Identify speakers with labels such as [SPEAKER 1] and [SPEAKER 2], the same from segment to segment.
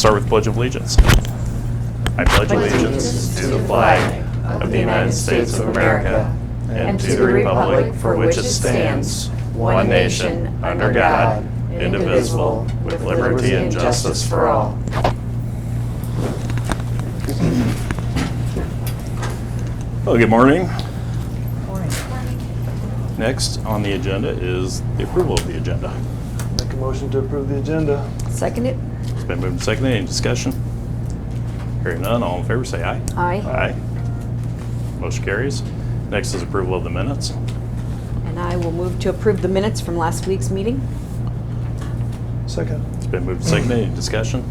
[SPEAKER 1] start with the Pledge of Allegiance. I pledge allegiance to the flag of the United States of America and to the republic for which it stands, one nation, under God, indivisible, with liberty and justice for all. Well, good morning. Next on the agenda is the approval of the agenda.
[SPEAKER 2] Make a motion to approve the agenda.
[SPEAKER 3] Second it.
[SPEAKER 1] It's been moved and seconded. Any discussion? Hearing none, all in favor say aye.
[SPEAKER 3] Aye.
[SPEAKER 1] Aye. Motion carries. Next is approval of the minutes.
[SPEAKER 3] And I will move to approve the minutes from last week's meeting.
[SPEAKER 2] Second.
[SPEAKER 1] It's been moved and seconded. Any discussion?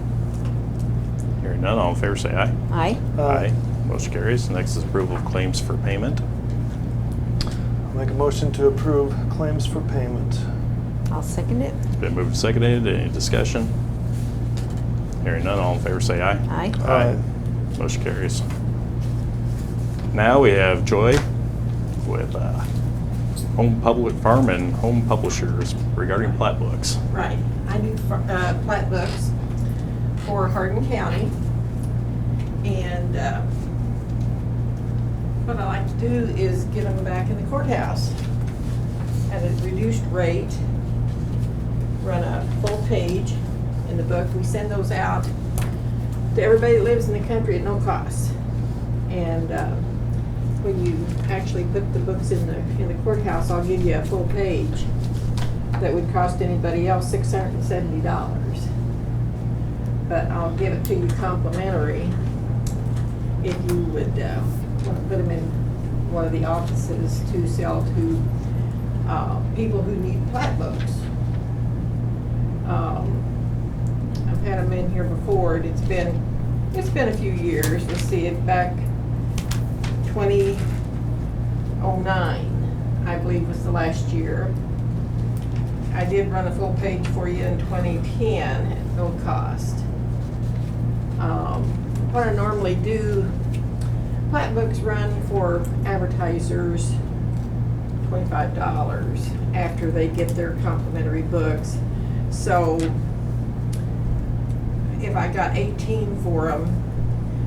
[SPEAKER 1] Hearing none, all in favor say aye.
[SPEAKER 3] Aye.
[SPEAKER 1] Aye. Motion carries. Next is approval of claims for payment.
[SPEAKER 2] Make a motion to approve claims for payment.
[SPEAKER 3] I'll second it.
[SPEAKER 1] It's been moved and seconded. Any discussion? Hearing none, all in favor say aye.
[SPEAKER 3] Aye.
[SPEAKER 2] Aye.
[SPEAKER 1] Motion carries. Now we have Joy with Home Public Farm and Home Publishers regarding plat books.
[SPEAKER 4] Right. I do plat books for Hardin County. And what I like to do is get them back in the courthouse at a reduced rate, run a full page in the book. We send those out to everybody that lives in the country at no cost. And when you actually put the books in the courthouse, I'll give you a full page that would cost anybody else $670. But I'll give it to you complimentary if you would want to put them in one of the offices to sell to people who need plat books. I've had them in here before, and it's been a few years. Let's see, back 2009, I believe, was the last year. I did run a full page for you in 2010 at no cost. What I normally do, plat books run for advertisers $25 after they get their complimentary books. So if I got 18 for them,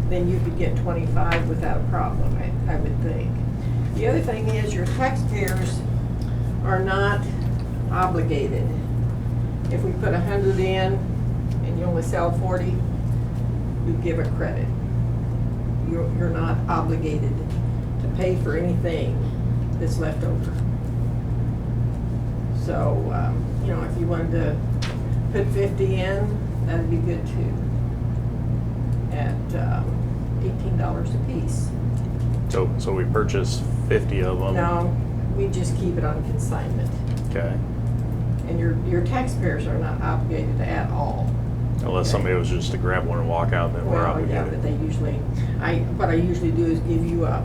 [SPEAKER 4] then you could get 25 without a problem, I would think. The other thing is your taxpayers are not obligated. If we put 100 in and you only sell 40, you give a credit. You're not obligated to pay for anything that's left over. So, if you wanted to put 50 in, that'd be good too, at $18 a piece.
[SPEAKER 1] So we purchased 50 of them.
[SPEAKER 4] No, we just keep it on consignment.
[SPEAKER 1] Okay.
[SPEAKER 4] And your taxpayers are not obligated at all.
[SPEAKER 1] Unless
[SPEAKER 4] Okay.
[SPEAKER 1] somebody was just to grab one and walk out, then we're
[SPEAKER 4] Well, yeah,
[SPEAKER 1] obligated.
[SPEAKER 4] but they usually, what I usually do is give you a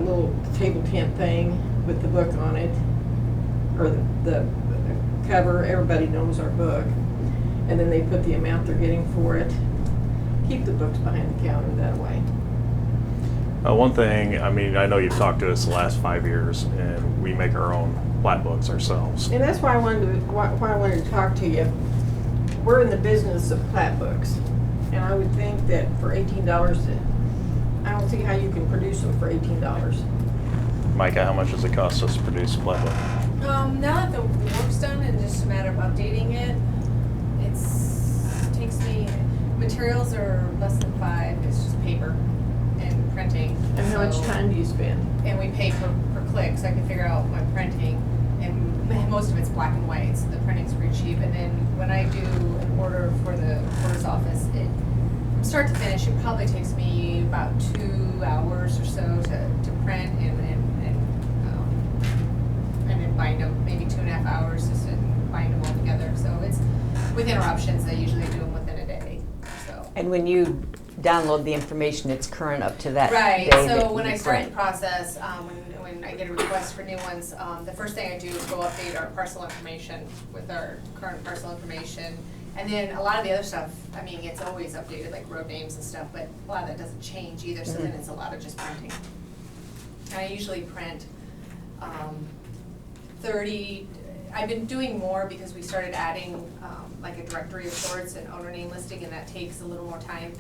[SPEAKER 4] little table tent thing with the book on it, or the cover. Everybody knows our book, and then they put the amount they're getting for it. Keep the books behind the counter that way.
[SPEAKER 1] One thing, I know you've talked to us the last 5 years, and we make our own plat books ourselves.
[SPEAKER 4] And that's why I wanted to talk to you. We're in the business of plat books, and I would think that for $18, I don't see how you can produce them for $18.
[SPEAKER 1] Micah, how much does it cost us to produce a plat book?
[SPEAKER 5] Now that the work's done and just a matter of updating it, it takes me, materials are less than $5, it's just paper and printing.
[SPEAKER 4] And how much
[SPEAKER 5] So-
[SPEAKER 4] time do you spend?
[SPEAKER 5] And we pay per click, so I can figure out my printing, and most of it's black and white, so the printing's pretty cheap. And then when I do an order for the recorder's office, from start to finish, it probably takes me about 2 hours or so to print and then bind them, maybe 2.5 hours just to bind them all together. So it's with interruptions, I usually do them within a day. So.
[SPEAKER 3] And when you download the information, it's current up to that
[SPEAKER 5] Right,
[SPEAKER 3] day
[SPEAKER 5] so
[SPEAKER 3] that
[SPEAKER 5] when
[SPEAKER 3] you
[SPEAKER 5] I start the
[SPEAKER 3] print.
[SPEAKER 5] process, when I get a request for new ones, the first thing I do is go update our parcel information with our current parcel information. And then a lot of the other stuff, it's always updated, like road names and stuff, but a lot of that doesn't change either, so then it's a lot of just printing. And I usually print 30, I've been doing more because we started adding like a directory of sorts, an owner name listing, and that takes a little more time.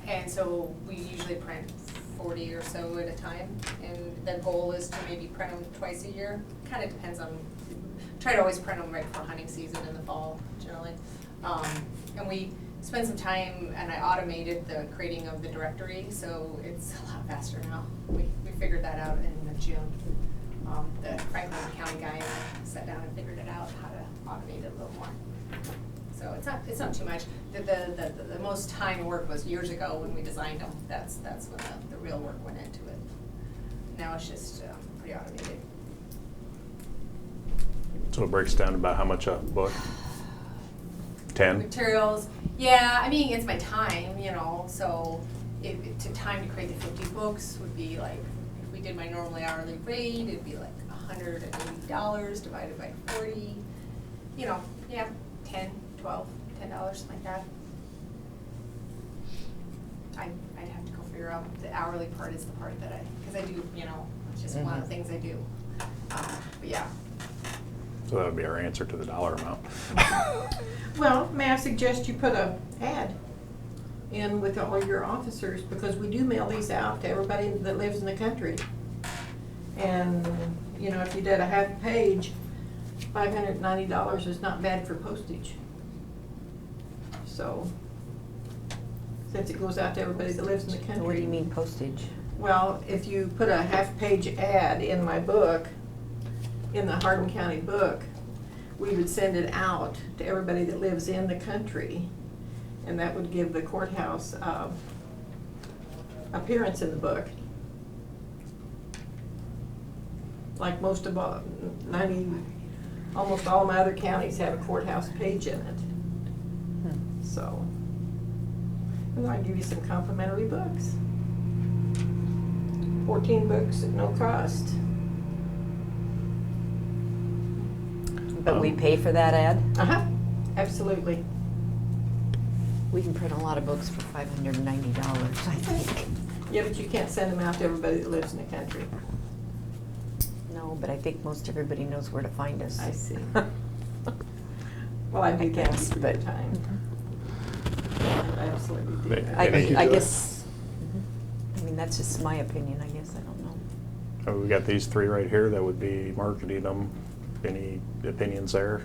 [SPEAKER 5] And so we usually print 40 or so at a time, and the goal is to maybe print them twice a year. Kind of depends on, try to always print them right before hunting season in the fall, generally. And we spent some time, and I automated the creating of the directory, so it's a lot faster now. We figured that out in June. The Franklin County guy and I sat down and figured it out, how to automate it a little more. So it's not too much. The most time and work was years ago when we designed them. That's when the real work went into it. Now it's just pretty automated.
[SPEAKER 1] So it breaks down to about how much a book? 10?
[SPEAKER 5] Materials, yeah, I mean, it's my time, you know, so time to create the 50 books would be like, if we did my normally hourly rate, it'd be like $180 divided by 40, you know, yeah, $10, $12, $10, something like that. I'd have to go figure out, the hourly part is the part that because I do, you know, it's just one of the things I do, but yeah.
[SPEAKER 1] So that would be our answer to the dollar amount.
[SPEAKER 4] Well, may I suggest you put a ad in with all your officers, because we do mail these out to everybody that lives in the country. And, you know, if you did a half page, $590 is not bad for postage. So, since it goes out to everybody that lives in the country.
[SPEAKER 3] What do you mean postage?
[SPEAKER 4] Well, if you put a half-page ad in my book, in the Hardin County book, we would send it out to everybody that lives in the country, and that would give the courthouse appearance in the book. Like most of all, almost all my other counties have a courthouse page in it. So, and I give you some complimentary books. 14 books at no cost.
[SPEAKER 3] But we pay for that ad?
[SPEAKER 4] Uh-huh, absolutely.
[SPEAKER 3] We can print a lot of books for $590, I think.
[SPEAKER 4] Yeah, but you can't send them out to everybody that lives in the country.
[SPEAKER 3] No, but I think most everybody knows where to find us.
[SPEAKER 4] I see. Well, I do
[SPEAKER 3] I
[SPEAKER 4] thank
[SPEAKER 3] guess,
[SPEAKER 4] you for
[SPEAKER 3] but-
[SPEAKER 4] your time. I absolutely do
[SPEAKER 1] Thank
[SPEAKER 4] that.
[SPEAKER 2] Thank you,
[SPEAKER 3] I
[SPEAKER 2] Joy.
[SPEAKER 3] guess, I mean, that's just my opinion, I guess, I don't know.
[SPEAKER 1] Oh, we got these 3 right here that would be marketing them. Any opinions there?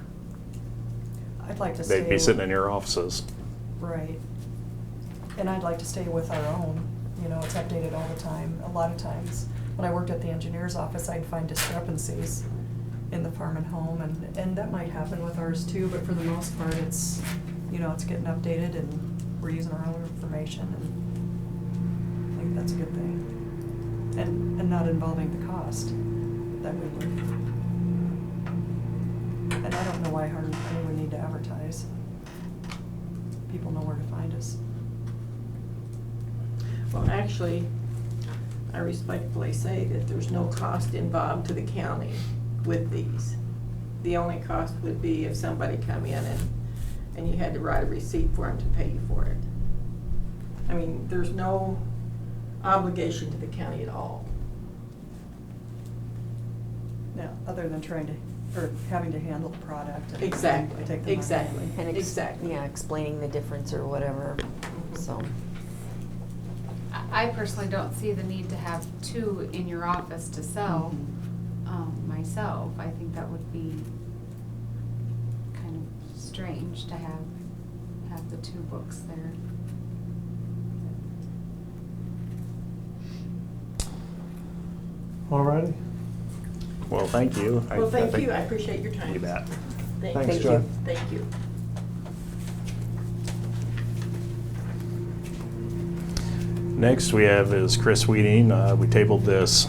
[SPEAKER 6] I'd like to stay.
[SPEAKER 1] They'd be sitting in your offices.
[SPEAKER 6] Right. And I'd like to stay with our own, you know, it's updated all the time. A lot of times, when I worked at the engineer's office, I'd find discrepancies in the farm and home, and that might happen with ours too, but for the most part, it's, you know, it's getting updated and we're using our own information, and I think that's a good thing. And not involving the cost that we would. And I don't know why Hardin County would need to advertise. People know where to find us.
[SPEAKER 4] Well, actually, I respectfully say that there's no cost involved to the county with these. The only cost would be if somebody come in and you had to write a receipt for them to pay you for it. I mean, there's no obligation to the county at all.
[SPEAKER 6] Yeah, other than trying to, or having to handle the product. And
[SPEAKER 4] Exactly,
[SPEAKER 6] take the money.
[SPEAKER 4] exactly.
[SPEAKER 3] And
[SPEAKER 4] Exactly.
[SPEAKER 3] yeah, explaining the difference or whatever, so.
[SPEAKER 7] I personally don't see the need to have 2 in your office to sell myself. I think that would be kind of strange to have the 2 books there.
[SPEAKER 2] Alrighty.
[SPEAKER 1] Well, thank you.
[SPEAKER 4] Well, thank
[SPEAKER 1] think-
[SPEAKER 4] you, I appreciate your time.
[SPEAKER 1] You bet.
[SPEAKER 2] Thanks,
[SPEAKER 3] Thank
[SPEAKER 2] Joy.
[SPEAKER 3] you.
[SPEAKER 4] Thank you.
[SPEAKER 1] Next we have is Chris Weeding. We tabled this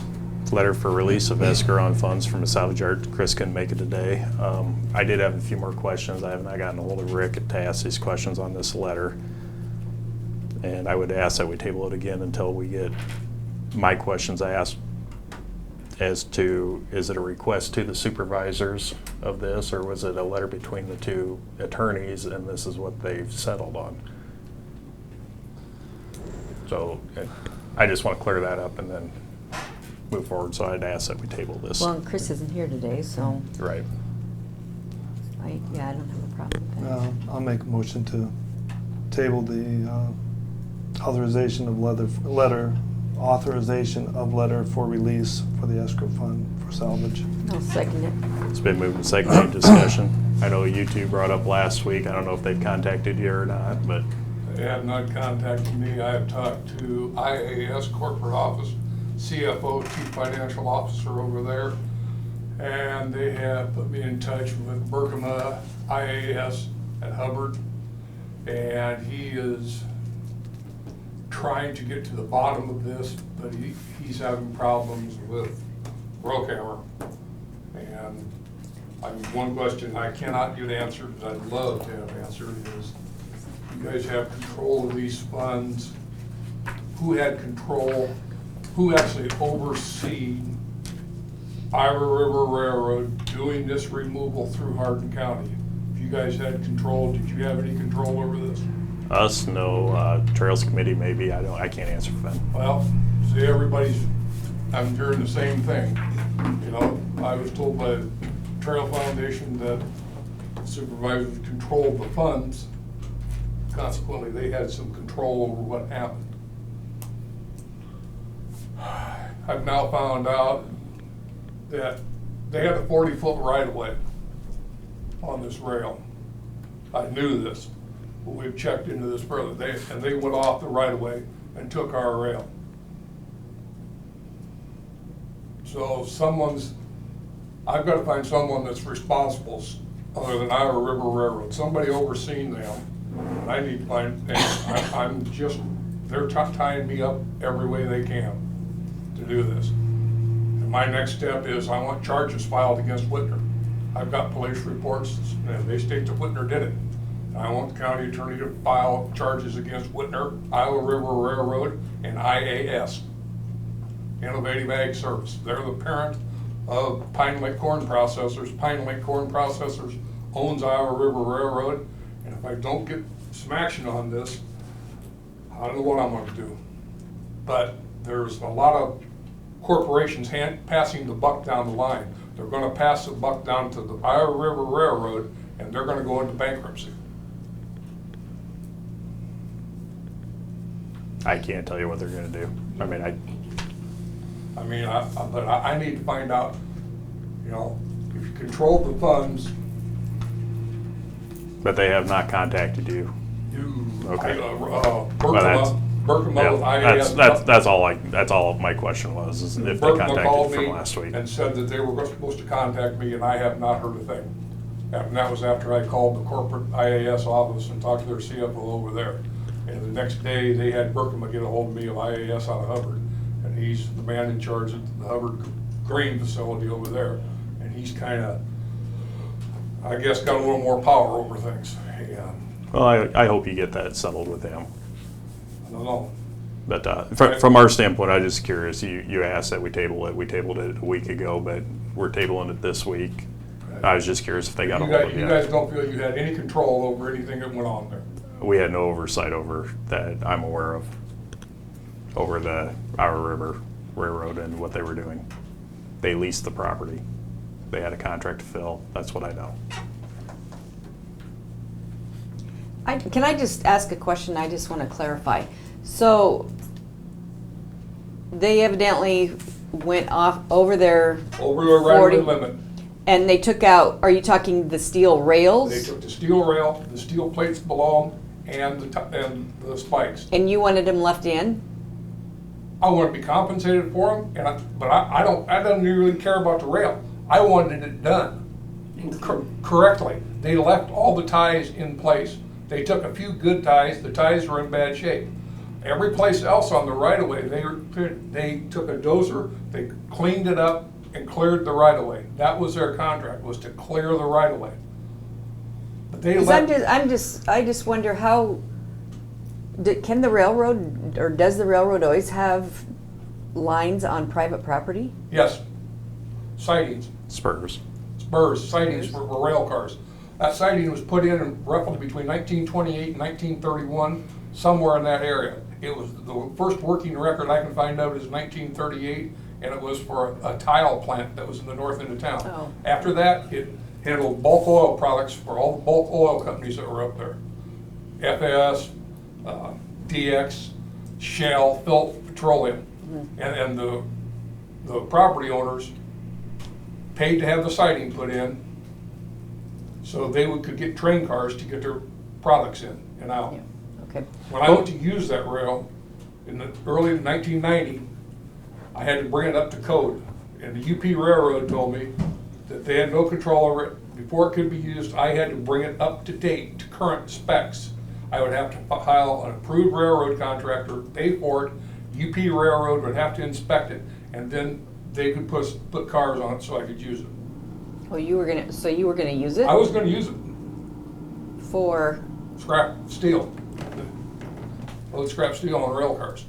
[SPEAKER 1] letter for release of escrow on funds from a salvage yard. Chris couldn't make it today. I did have a few more questions. I have not gotten a hold of Rick to ask these questions on this letter. And I would ask that we table it again until we get my questions asked as to, is it a request to the supervisors of this, or was it a letter between the 2 attorneys and this is what they've settled on? So I just want to clear that up and then move forward, so I'd ask that we table this.
[SPEAKER 3] Well, and Chris isn't here today, so
[SPEAKER 1] Right.
[SPEAKER 3] I don't have a problem with that.
[SPEAKER 2] I'll make a motion to table the authorization of letter for release for the escrow fund for salvage.
[SPEAKER 3] I'll second it.
[SPEAKER 1] It's been moved and seconded. Discussion. I know you two brought up last week. I don't know if they've contacted you or not, but
[SPEAKER 8] They have not contacted me. I have talked to IAS corporate office, CFO, Chief Financial Officer over there, and they have put me in touch with Berkema IAS at Hubbard, and he is trying to get to the bottom of this, but he's having problems with Brookhammer. And one question I cannot get answered, that I'd love to have answered, is you guys have control of these funds. Who had control, who actually overseen Iowa River Railroad doing this removal through Hardin County? If you guys had control, did you have any control over this?
[SPEAKER 1] us, no. Trails Committee, maybe. I can't answer for them.
[SPEAKER 8] Well, see, I'm hearing the same thing. You know, I was told by the Trail Foundation that supervisors controlled the funds. Consequently, they had some control over what happened. I've now found out that they had a 40-foot right-of-way on this rail. I knew this, but we've checked into this further. They went off the right-of-way and took our rail. So I've got to find someone that's responsible other than Iowa River Railroad, somebody overseeing them. I need to find, and they're tying me up every way they can to do this. And my next step is I want charges filed against Whitner. I've got police reports, and they state that Whitner did it. And I want the county attorney to file charges against Whitner, Iowa River Railroad, and IAS, Innovative Ag Service. They're the parent of Pine Lake Corn Processors. Pine Lake Corn Processors owns Iowa River Railroad, and if I don't get some action on this, I don't know what I'm going to do. But there's a lot of corporations passing the buck down the line. They're going to pass the buck down to the Iowa River Railroad, and they're going to go into bankruptcy.
[SPEAKER 1] I can't tell you what they're going to do.
[SPEAKER 8] But I need to find out, you know, if you control the funds,
[SPEAKER 1] But they have not contacted you. Okay.
[SPEAKER 8] Berkema with IAS.
[SPEAKER 1] That's all my question was, is if they
[SPEAKER 8] Berkema
[SPEAKER 1] contacted
[SPEAKER 8] called
[SPEAKER 1] you from
[SPEAKER 8] me
[SPEAKER 1] last week.
[SPEAKER 8] and said that they were supposed to contact me, and I have not heard a thing. And that was after I called the corporate IAS office and talked to their CFO over there. And the next day, they had Berkema get a hold of me of IAS out of Hubbard, and he's the man in charge of the Hubbard grain facility over there. And he's kind of, I guess, got a little more power over things.
[SPEAKER 1] Well, I hope you get that settled with them.
[SPEAKER 8] I don't know.
[SPEAKER 1] But from our standpoint, I'm just curious. You asked that we table it. We tabled it a week ago, but we're tabling it this week. I was just curious if they got a hold of you.
[SPEAKER 8] You guys don't feel you had any control over anything that went on there?
[SPEAKER 1] We had no oversight over that I'm aware of, over the Iowa River Railroad and what they were doing. They leased the property. They had a contract to fill. That's what I know.
[SPEAKER 3] Can I just ask a question? I just want to clarify. So they evidently went off over their
[SPEAKER 8] Over the right of way limit.
[SPEAKER 3] and they took out, are you talking the steel rails?
[SPEAKER 8] They took the steel rail, the steel plates below, and the spikes.
[SPEAKER 3] And you wanted them left in?
[SPEAKER 8] I want to be compensated for them, but I don't really care about the rail. I wanted it done correctly. They left all the ties in place. They took a few good ties. The ties were in bad shape. Every place else on the right-of-way, they took a dozer, they cleaned it up and cleared the right-of-way. That was their contract, was to clear the right-of-way. But they left.
[SPEAKER 3] I just wonder how, can the railroad, or does the railroad always have lines on private property?
[SPEAKER 8] Yes, sidings.
[SPEAKER 1] Spurs.
[SPEAKER 8] Sidings for rail cars. That siding was put in roughly between 1928 and 1931, somewhere in that area. It was, the first working record I can find out is 1938, and it was for a tile plant that was in the north end of town.
[SPEAKER 3] Oh.
[SPEAKER 8] After that, handled bulk oil products for all the bulk oil companies that were up there. FAS, DX, Shell, Phillips Petroleum. And the property owners paid to have the siding put in so they could get train cars to get their products in and out.
[SPEAKER 3] Yeah, okay.
[SPEAKER 8] When I went to use that rail in the early 1990, I had to bring it up to code. And the UP Railroad told me that they had no control over it. Before it could be used, I had to bring it up to date to current specs. I would have to file an approved railroad contractor, pay for it. UP Railroad would have to inspect it, and then they could put cars on it so I could use it.
[SPEAKER 3] Oh, you were gonna use it?
[SPEAKER 8] I was gonna use it.
[SPEAKER 3] For,
[SPEAKER 8] Scrap steel. Load scrap steel on rail cars.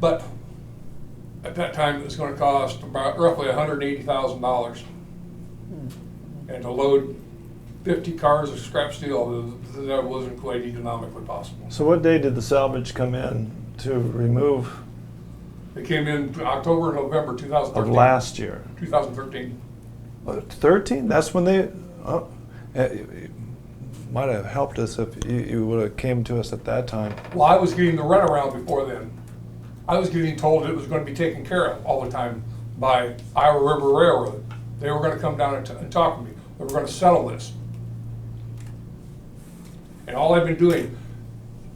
[SPEAKER 8] But at that time, it was gonna cost about roughly $180,000. And to load 50 cars of scrap steel, that wasn't quite economically possible.
[SPEAKER 2] So what day did the salvage come in to remove
[SPEAKER 8] It came in October, November
[SPEAKER 2] of
[SPEAKER 8] 2013.
[SPEAKER 2] last year?
[SPEAKER 8] 2013.
[SPEAKER 2] 13? That's when they, it might have helped us if you would have came to us at that time.
[SPEAKER 8] Well, I was getting the runaround before then. I was getting told it was going to be taken care of all the time by Iowa River Railroad. They were going to come down and talk to me. They were going to settle this. And all I've been doing,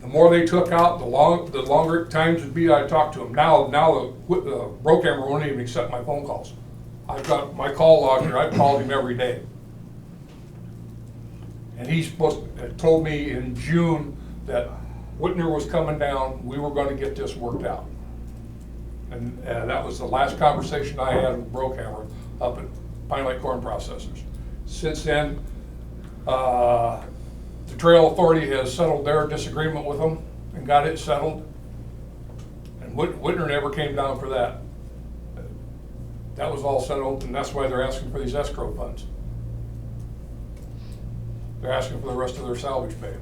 [SPEAKER 8] the more they took out, the longer times would be I talked to them. Now the broker won't even accept my phone calls. I've got my call log here. I've called him every day. And he's told me in June that Whitner was coming down. We were going to get this worked out. And that was the last conversation I had with Brookhammer up at Pine Lake Corn Processors. Since then, the Trail Authority has settled their disagreement with them and got it settled. And Whitner never came down for that. That was all settled, and that's why they're asking for these escrow funds. They're asking for the rest of their salvage pay.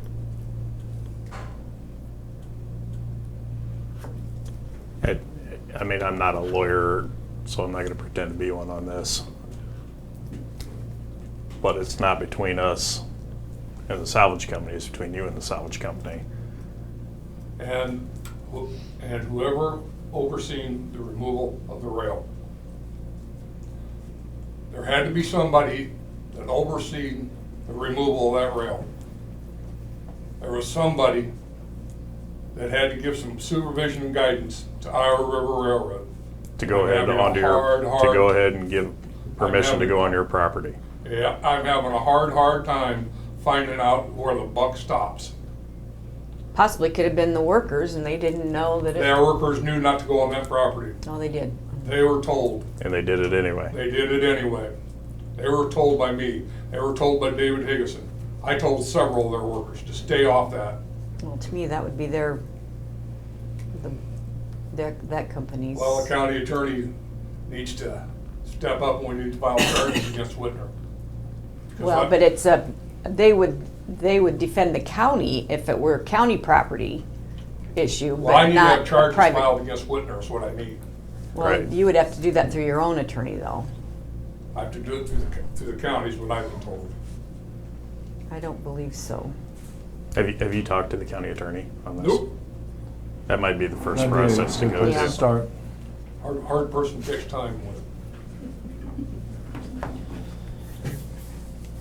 [SPEAKER 1] I mean, I'm not a lawyer, so I'm not gonna pretend to be one on this. But it's not between us and the salvage company, it's between you and the salvage company.
[SPEAKER 8] And whoever overseen the removal of the rail. There had to be somebody that overseen the removal of that rail. There was somebody that had to give some supervision and guidance to Iowa River Railroad.
[SPEAKER 1] To go ahead
[SPEAKER 8] Having a
[SPEAKER 1] onto your,
[SPEAKER 8] hard-
[SPEAKER 1] to go ahead and give permission to go on your property.
[SPEAKER 8] Yeah, I'm having a hard time finding out where the buck stops.
[SPEAKER 3] possibly could have been the workers and they didn't know that it.
[SPEAKER 8] Their workers knew not to go on that property.
[SPEAKER 3] No, they did.
[SPEAKER 8] They were told.
[SPEAKER 1] And they did it anyway.
[SPEAKER 8] They did it anyway. They were told by me. They were told by David Higgison. I told several of their workers to stay off that.
[SPEAKER 3] Well, to me, that would be that company's.
[SPEAKER 8] Well, the county attorney needs to step up and we need to file charges against Whitner.
[SPEAKER 3] Well, but it's they would defend the county if it were a county property issue,
[SPEAKER 8] Well, I
[SPEAKER 3] but
[SPEAKER 8] need to
[SPEAKER 3] not
[SPEAKER 8] have
[SPEAKER 3] a
[SPEAKER 8] charges
[SPEAKER 3] private.
[SPEAKER 8] filed against Whitner is what I need.
[SPEAKER 3] Well,
[SPEAKER 1] Right.
[SPEAKER 3] you would have to do that through your own attorney, though.
[SPEAKER 8] I have to do it through the counties, what I've been told.
[SPEAKER 3] I don't believe so.
[SPEAKER 1] Have you talked to the county attorney on this?
[SPEAKER 8] Nope.
[SPEAKER 1] That might be the first
[SPEAKER 2] That'd be
[SPEAKER 1] process to
[SPEAKER 2] a
[SPEAKER 1] go
[SPEAKER 2] good place
[SPEAKER 3] Yeah.
[SPEAKER 1] to.
[SPEAKER 2] Start.
[SPEAKER 8] Hard person takes time with.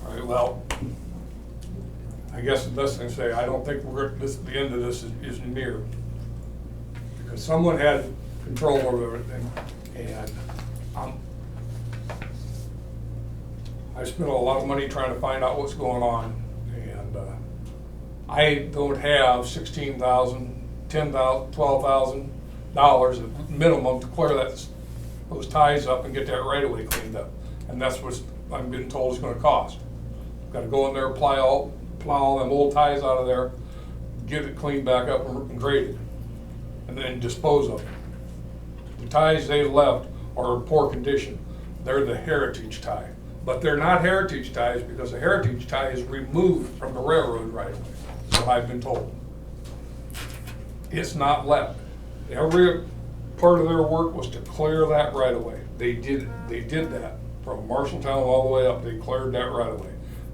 [SPEAKER 8] All right, well, I guess the best thing to say, I don't think the end of this is near. Because someone had control over everything, and I spent a lot of money trying to find out what's going on, and I don't have $16,000, $10,000, $12,000 at minimum to clear those ties up and get that right of way cleaned up. And that's what I'm getting told it's gonna cost. Got to go in there, plow all them old ties out of there, get it cleaned back up and graded, and then dispose of them. The ties they left are in poor condition. They're the heritage tie. But they're not heritage ties because the heritage tie is removed from the railroad right away. That's what I've been told. It's not left. Every part of their work was to clear that right away. They did that. from Marshalltown all the way up, they cleared that right away.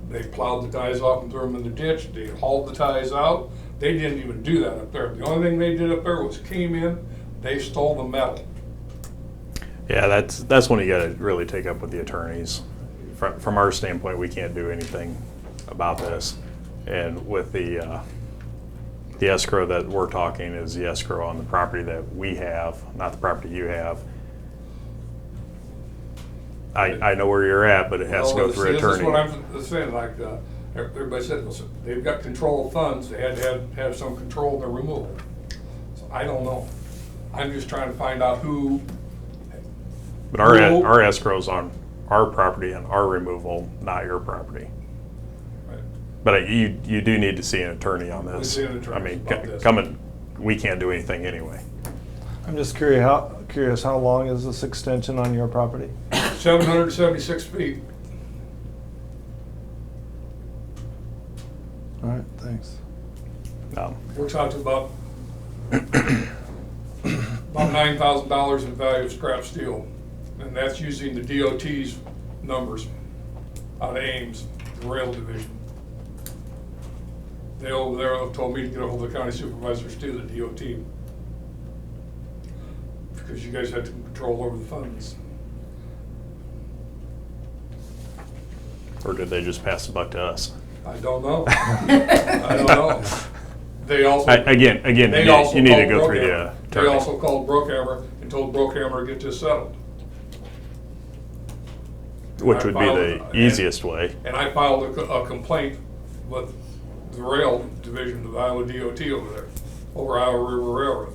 [SPEAKER 8] They plowed the ties off and threw them in the ditch, they hauled the ties out. They didn't even do that up there. The only thing they did up there was came in, they stole the metal.
[SPEAKER 1] Yeah, that's when you gotta really take up with the attorneys. From our standpoint, we can't do anything about this. And with the escrow that we're talking is the escrow on the property that we have, not the property you have. I know where you're at, but it has to go through
[SPEAKER 8] This is
[SPEAKER 1] attorney.
[SPEAKER 8] what I'm saying, like, everybody said, listen, they've got control of funds, they had to have some control of their removal. So I don't know. I'm just trying to find out who.
[SPEAKER 1] But our escrow's on our property and our removal, not your property.
[SPEAKER 8] Right.
[SPEAKER 1] But you do need to see an attorney on this.
[SPEAKER 8] We see an attorney
[SPEAKER 1] I mean,
[SPEAKER 8] about this.
[SPEAKER 1] coming, we can't do anything anyway.
[SPEAKER 2] I'm just curious, how long is this extension on your property?
[SPEAKER 8] 776 feet.
[SPEAKER 2] All right, thanks.
[SPEAKER 8] Works out to about $9,000 in value of scrap steel. And that's using the DOT's numbers out of Ames, the rail division. They over there have told me to get a hold of the county supervisors too, the DOT. Because you guys had control over the funds.
[SPEAKER 1] Or did they just pass the buck to us?
[SPEAKER 8] I don't know. I don't know. They also.
[SPEAKER 1] Again,
[SPEAKER 8] they
[SPEAKER 1] you
[SPEAKER 8] also
[SPEAKER 1] need to
[SPEAKER 8] called
[SPEAKER 1] go through the
[SPEAKER 8] Brookhammer. They
[SPEAKER 1] attorney.
[SPEAKER 8] also called Brookhammer and told Brookhammer to get this settled.
[SPEAKER 1] Which would be
[SPEAKER 8] I
[SPEAKER 1] the
[SPEAKER 8] filed-
[SPEAKER 1] easiest way.
[SPEAKER 8] And I filed a complaint with the rail division of Iowa DOT over there, over Iowa River Railroad.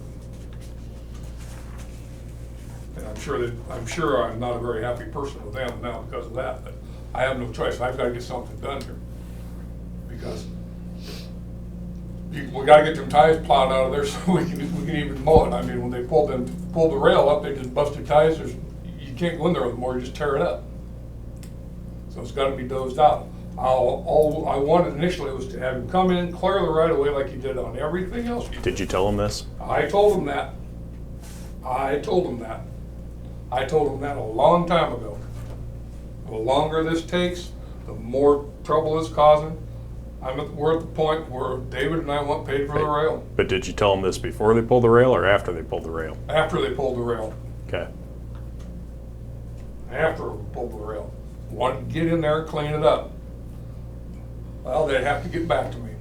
[SPEAKER 8] And I'm sure I'm not a very happy person with them now because of that, but I have no choice. I've got to get something done here. Because we got to get them ties plowed out of there so we can even mow it. I mean, when they pulled the rail up, they just busted ties. You can't go in there anymore, you just tear it up. So it's got to be dozed out. All I wanted initially was to have him come in, clear the right of way like he did on everything else.
[SPEAKER 1] Did you tell them this?
[SPEAKER 8] I told him that. I told him that. I told him that a long time ago. The longer this takes, the more trouble it's causing. We're at the point where David and I want paid for the rail.
[SPEAKER 1] But did you tell them this before they pulled the rail or after they pulled the rail?
[SPEAKER 8] After they pulled the rail.
[SPEAKER 1] Okay.
[SPEAKER 8] After we pulled the rail. Wanted to get in there and clean it up. Well, they'd have to get back to me.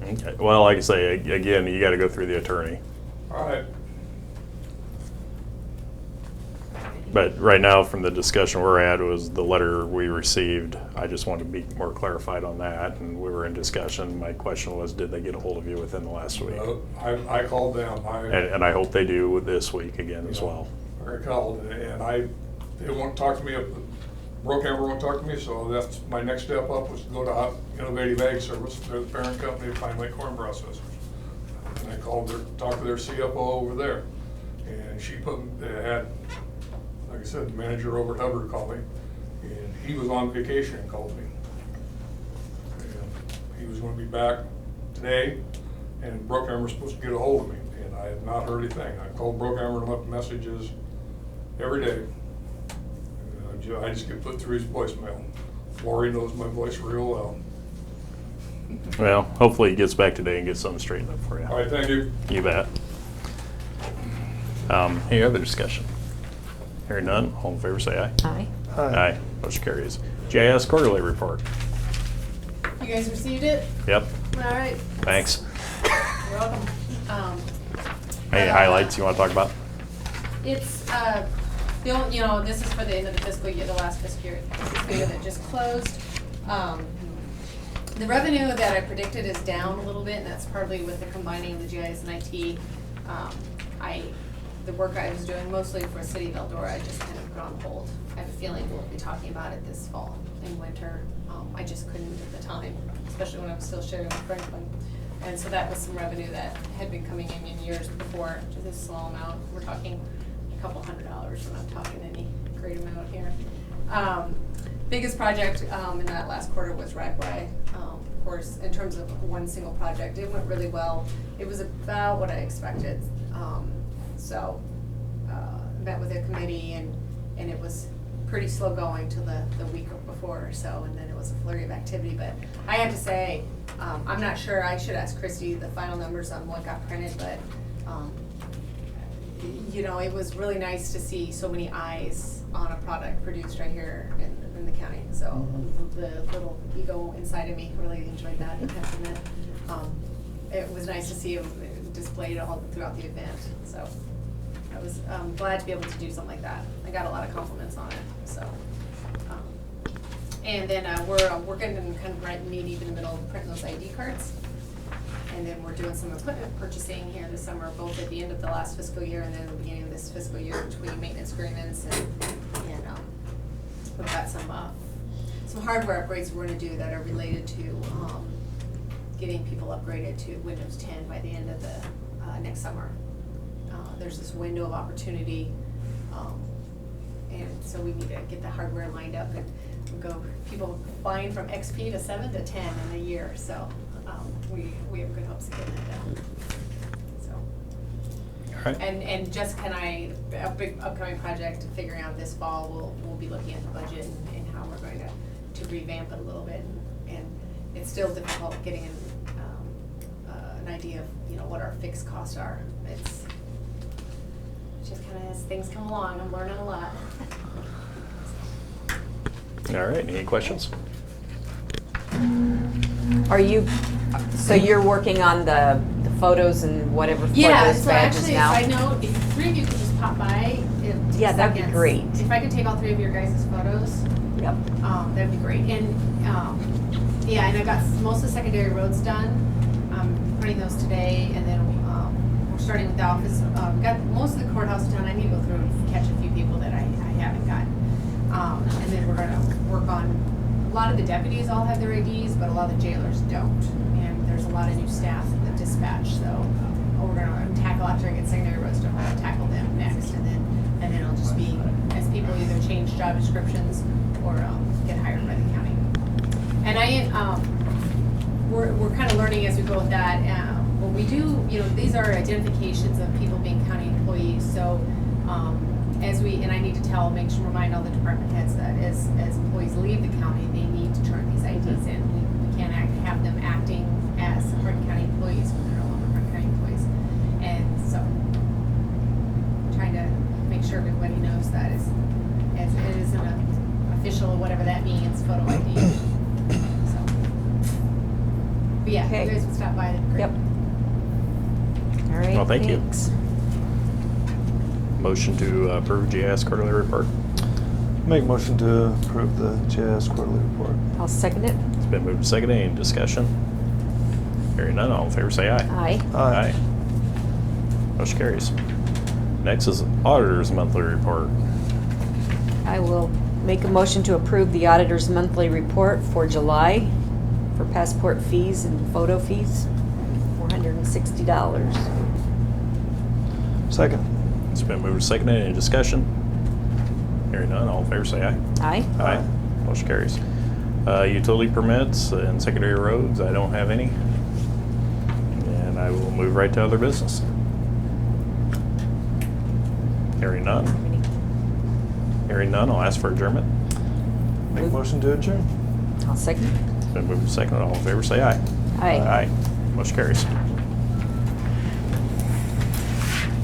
[SPEAKER 1] Okay. Well, like I say, again, you got to go through the attorney.
[SPEAKER 8] All right.
[SPEAKER 1] But right now, from the discussion we're at, was the letter we received. I just wanted to be more clarified on that, and we were in discussion. My question was, did they get a hold of you within the last week?
[SPEAKER 8] I called them.
[SPEAKER 1] And I hope they do this week again as well.
[SPEAKER 8] I called and they won't talk to me. Brookhammer won't talk to me, so that's my next step up was to go to Innovative Ag Service. They're the parent company of Pine Lake Corn Processors. And I talked to their CFO over there, and she had, like I said, the manager over at Hubbard called me, and he was on vacation and called me. And he was going to be back today, and Brookhammer was supposed to get a hold of me, and I have not heard anything. I called Brookhammer and left messages every day. I just get put through his voicemail. Lori knows my voice real well.
[SPEAKER 1] Well, hopefully he gets back today and gets something straightened up for you.
[SPEAKER 8] All right, thank you.
[SPEAKER 1] You bet. Any other discussion? Hearing none, all in favor say aye.
[SPEAKER 3] Aye.
[SPEAKER 1] Aye. Motion carries. GIS quarterly report.
[SPEAKER 5] You guys received it?
[SPEAKER 1] Yep.
[SPEAKER 5] All right.
[SPEAKER 1] Thanks.
[SPEAKER 5] You're welcome.
[SPEAKER 1] Any highlights you want to talk about?
[SPEAKER 5] It's, this is for the end of the fiscal year, the last fiscal year that just closed. The revenue that I predicted is down a little bit, and that's partly with the combining of the GIS and IT. The work I was doing mostly for City of Eldora, I just kind of put on hold. I have a feeling we'll be talking about it this fall and winter. I just couldn't at the time, especially when I was still sharing with Franklin. And so that was some revenue that had been coming in years before, just a small amount. We're talking a couple $100. We're not talking any great amount here. Biggest project in that last quarter was Ragway. Of course, in terms of one single project, it went really well. It was about what I expected. So met with a committee and it was pretty slow going till the week before or so, and then it was a flurry of activity. But I have to say, I'm not sure, I should ask Christy the final numbers on what got printed, but, you know, it was really nice to see so many eyes on a product produced right here in the county. So the little ego inside of me really enjoyed that. It was nice to see it displayed all throughout the event. So I was glad to be able to do something like that. I got a lot of compliments on it. So, and then we're going to kind of meet even in the middle of printing those ID cards. And then we're doing some equipment purchasing here this summer, both at the end of the last fiscal year and then the beginning of this fiscal year, between maintenance agreements and we've got some hardware upgrades we're going to do that are related to getting people upgraded to Windows 10 by the end of the next summer. There's this window of opportunity, and so we need to get the hardware lined up and go people buying from XP to 7 to 10 in a year. So we have good hopes of getting that done. So.
[SPEAKER 1] All right.
[SPEAKER 5] And Jessica and I, a big upcoming project figuring out this fall, we'll be looking at the budget and how we're going to revamp it a little bit. And it's still difficult getting an idea of, you know, what our fixed costs are. It's just kind of as things come along, I'm learning a lot.
[SPEAKER 1] All right, any questions?
[SPEAKER 3] Are you, so you're working on the photos and whatever for
[SPEAKER 5] Yeah,
[SPEAKER 3] those
[SPEAKER 5] so
[SPEAKER 3] badges
[SPEAKER 5] actually,
[SPEAKER 3] now?
[SPEAKER 5] side note, if 3 of you could just pop by, it takes
[SPEAKER 3] Yeah, that'd be
[SPEAKER 5] seconds.
[SPEAKER 3] great.
[SPEAKER 5] If I could take all 3 of your guys' photos,
[SPEAKER 3] Yep.
[SPEAKER 5] that'd be great. And, yeah, and I got most of the secondary roads done. I'm printing those today, and then we're starting with the office. Got most of the courthouse done. I need to go through and catch a few people that I haven't gotten. And then we're gonna work on, a lot of the deputies all have their IDs, but a lot of the jailers don't. And there's a lot of new staff that dispatch, so we're gonna tackle after I get secondary roads done, we'll tackle them next. And then it'll just be as people either change job descriptions or get hired by the county. And we're kind of learning as we go with that. When we do, you know, these are identifications of people being county employees. So and I need to remind all the department heads that as employees leave the county, they need to turn these IDs in. We can't have them acting as Hardin County employees when they're no longer Hardin County employees. And so, trying to make sure everybody knows that as it is an official, whatever that means, photo ID. So, but yeah,
[SPEAKER 3] Okay.
[SPEAKER 5] if you guys would stop by, that'd be great.
[SPEAKER 3] Yep. All right,
[SPEAKER 1] Well, thank you.
[SPEAKER 3] thanks.
[SPEAKER 1] Motion to approve GIS quarterly report.
[SPEAKER 2] Make motion to approve the JS quarterly report.
[SPEAKER 3] I'll second it.
[SPEAKER 1] It's been moved and seconded. Any discussion? Hearing none, all in favor say aye.
[SPEAKER 3] Aye.
[SPEAKER 2] Aye.
[SPEAKER 1] Motion carries. Next is auditor's monthly report.
[SPEAKER 3] I will make a motion to approve the auditor's monthly report for July for passport fees and photo fees, $460.
[SPEAKER 2] Second.
[SPEAKER 1] It's been moved and seconded. Any discussion? Hearing none, all in favor say aye.
[SPEAKER 3] Aye.
[SPEAKER 1] Aye. Motion carries. Utility permits and secondary roads, I don't have any. And I will move right to other business. Hearing none. Hearing none, I'll ask for adjournment.
[SPEAKER 2] Make motion to adjourn.
[SPEAKER 3] I'll second.
[SPEAKER 1] It's been moved and seconded. All in favor say aye.
[SPEAKER 3] Aye.
[SPEAKER 1] Aye. Motion carries.